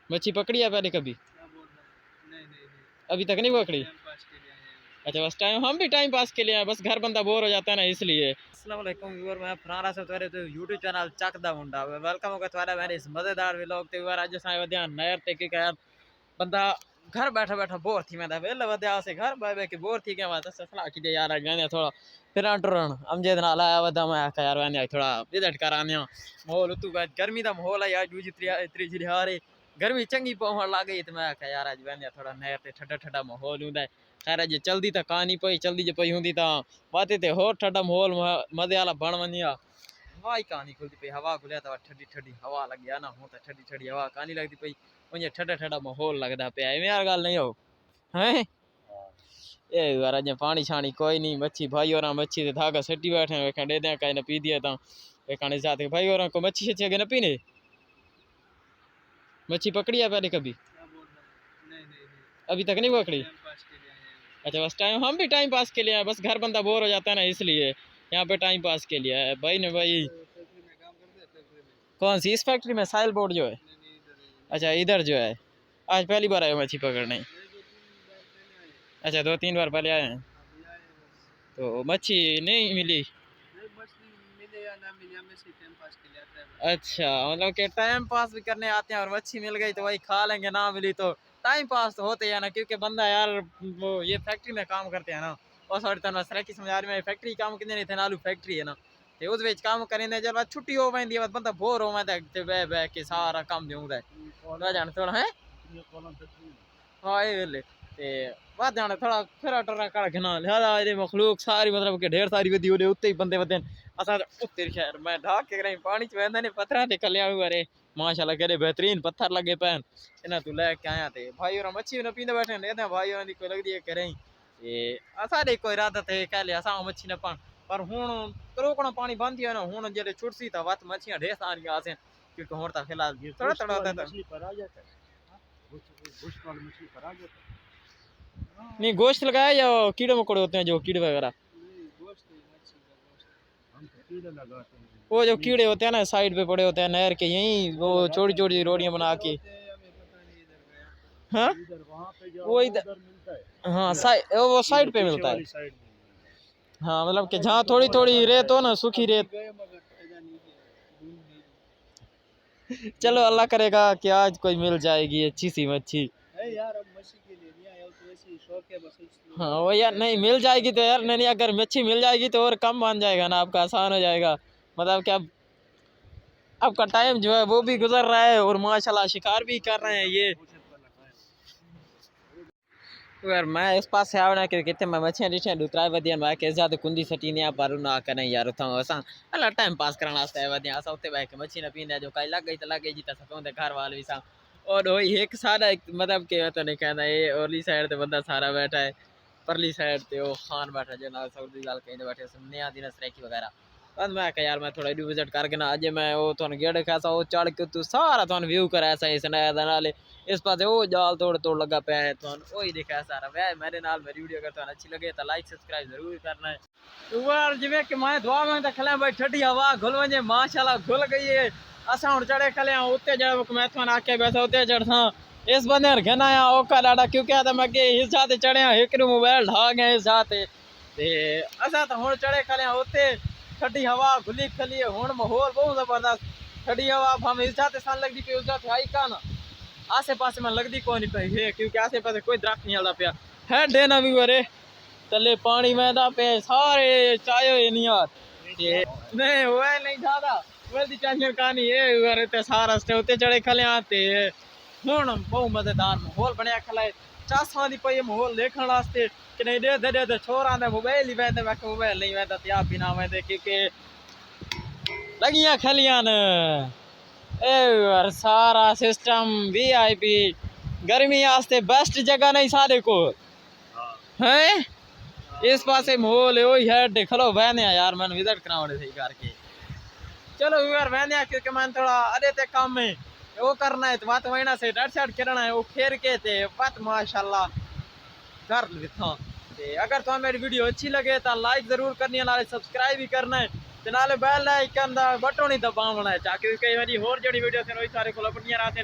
मच्छी पकड़ी है पहले कभी? नहीं नहीं अभी तक नहीं पकड़ी? अच्छा, बस टाइम, हम भी टाइम पास के लिए आए, बस घर बंदा बोर हो जाता है ना इसलिए। अस्सलाम वालेकुम व्यूअर, मैं फराना से तुम्हारे तो YouTube चैनल चक दा मुंडा वेलकम होगा तुम्हारा मेरे इस मजेदार व्लॉग ते व्यूअर। आज साए वदिया नयर ते की यार बंदा घर बैठा बैठा बोर थी, मैं वेल वदिया से घर बैठ के बोर थी के मैं तो सलाह की दे यार गाने थोड़ा फिर टुरन अमजद नाल आया वदा मैं आखा यार वाने थोड़ा विजिट कराने माहौल तू गर्मी दा माहौल है यार जूज इतरी जिहारे गर्मी चंगी पवन लग गई तो मैं आखा यार आज वाने थोड़ा नहर ते ठंडा ठंडा माहौल हुंदा है। खैर जे चलदी तो कहानी पई चलदी जे पई हुंदी तां बातें ते होर ठंडा माहौल मजे वाला बन वनिया। हवा ही कहानी खुलती पई, हवा खुलिया तो ठंडी ठंडी हवा लग गया ना, हूं तो ठंडी ठंडी हवा कहानी लगती पई, उन्हें ठंडा ठंडा माहौल लगता पे एवं यार गल नहीं हो हैं। ए यार अज पानी शानी कोई नहीं, मच्छी भाई और मच्छी ते धागा सट्टी बैठे वेखा दे दें कहीं न पी दिया ता वेखाने जाते भाई और को मच्छी शच्छी अगे न पीने। मच्छी पकड़ी है पहले कभी? नहीं अभी तक नहीं पकड़ी? अच्छा, बस टाइम, हम भी टाइम पास के लिए आए, बस घर बंदा बोर हो जाता है ना इसलिए यहाँ पे टाइम पास के लिए है भाई ने भाई। कौन सी? इस फैक्ट्री में साइल बोर्ड जो है? अच्छा, इधर जो है आज पहली बार आए मच्छी पकड़ने? अच्छा, 2-3 बार पहले आए हैं तो मच्छी नहीं मिली? अच्छा, मतलब कि टाइम पास भी करने आते हैं और मच्छी मिल गई तो वही खा लेंगे, ना मिली तो टाइम पास तो होते हैं ना, क्योंकि बंदा यार वो ये फैक्ट्री में काम करते हैं ना और सारी तरह सराकी समझा रही फैक्ट्री काम कितने नहीं थे नालू फैक्ट्री है ना ते उस विच काम करेंगे जब छुट्टी हो वैंदी है बंदा बोर हो वैंदा ते बह बह के सारा काम देऊंदा है जान थोड़ा है। हाँ ये वेले ते बाद जाने थोड़ा फिर टरा कर घना लिहाजा ये मखलूक सारी मतलब कि ढेर सारी वदी ओदे उत्ते ही बंदे वदन असा उत्ते खैर मैं ढाक के कहीं पानी च वैंदा ने पत्थर ते कल्या हुए माशाल्लाह करे बेहतरीन पत्थर लगे पैन इन्हें तू लैके आया थे भाई और मच्छी न पींदे बैठे ने भाई और कोई लगदी है करें ये साडे कोई इरादा थे कह लिया असा मच्छी न पान पर हुन करोकणा पानी बंद दिया ना हुन जेडे छुटसी ता वत मच्छियां ढेर सारी आसे क्योंकि हुन ता फिलहाल थोड़ा थोड़ा मछली पर आ जाता है गोश्त वाली मछली पर आ जाता है। नहीं गोश्त लगाया या कीड़े मकोड़े होते हैं जो कीड़े वगैरह? वो जो कीड़े होते हैं ना साइड पे पड़े होते हैं नहर के यहीं वो छोटी छोटी रोटियां बना के हाँ वो इधर हाँ वो साइड पे मिलता है। हाँ मतलब कि जहाँ थोड़ी थोड़ी रेत हो ना सूखी रेत। चलो अल्लाह करेगा कि आज कोई मिल जाएगी अच्छी सी मच्छी। हाँ वो यार नहीं मिल जाएगी तो यार नहीं अगर मच्छी मिल जाएगी तो और कम बन जाएगा ना, आपका आसान हो जाएगा मतलब कि अब आपका टाइम जो है वो भी गुजर रहा है और माशाल्लाह शिकार भी कर रहे हैं ये। यार मैं इस पास से आवना के कितने मैं मच्छियां डिठे दुतराय वदिया मैं के ज्यादा कुंडी सटी ने पर ना कने यार उथा असा अल्लाह टाइम पास करना वास्ते वदिया असा उते बैठ के मच्छी न पींदे जो काई लग गई तो लग गई जीता सकोंदे घर वाले भी सा और वही एक सारा मतलब के तो नहीं कहना ये ओरली साइड ते बंदा सारा बैठा है परली साइड ते वो खान बैठा जो ना सऊदी गाल कहीं बैठे सुनने आ दिन सरेकी वगैरह बस मैं कहा यार मैं थोड़ा विजिट करके ना अज मैं वो थोड़ा गेड़ कैसा वो चढ़ के तू सारा थोड़ा व्यू करा ऐसा इस नाले इस पास वो जाल तोड़ तोड़ लगा पे है तो वही देखा सारा वह मेरे नाल मेरी वीडियो अगर तुम्हें अच्छी लगे तो लाइक सब्सक्राइब जरूर करना है। ऊपर जिवें कि मैं दुआ में तो खले भाई ठंडी हवा घुल वजे माशाल्लाह घुल गई है असा हुन चढ़े खले उत्ते जब मैं थोड़ा आके बैठा उत्ते चढ़सा इस बंदे घना आया औखा डाडा क्योंकि तो मैं इस जाते चढ़े एक मोबाइल ढा गए इस जाते ते असा तो हुन चढ़े खले उत्ते ठंडी हवा घुली खली हुन माहौल बहुत जबरदस्त ठंडी हवा हम इस जाते सन लगदी पे उस जाते आई का ना आसे पासे में लगती कौन नहीं पई है क्योंकि आसे पासे कोई दरख्त नहीं हलता पिया है देना भी वरे तले पानी में पे सारे चायो नहीं यार ये नहीं हुआ नहीं ज्यादा वल्दी टेंशन कहानी है वरे ते सारा उते चढ़े खले आते हुन बहुत मजेदार माहौल बनया खला चासा दी पई माहौल देखने वास्ते कि नहीं दे दे छोरा दे मोबाइल ही वैदे मैं मोबाइल नहीं वैदा त्या बिना वैदे क्योंकि लगियां खलियां न यार सारा सिस्टम वीआईपी गर्मी आस्ते बेस्ट जगह नहीं सारे को हैं इस पासे माहौल वही है खलो बहने यार मैं विजिट कराने सही करके चलो यार बहने क्योंकि मैं थोड़ा अरे ते काम में वो करना है तो बात वहीना से डट शट करना है वो खेर के थे बात माशाल्लाह कर लिखा अगर तुम्हें मेरी वीडियो अच्छी लगे तो लाइक जरूर करनी है नाले सब्सक्राइब भी करना है ते नाले बेल आइकन दा बटन ही दबावना है ताकि कई बारी होर जड़ी वीडियो से रोज सारे को अपनी रहते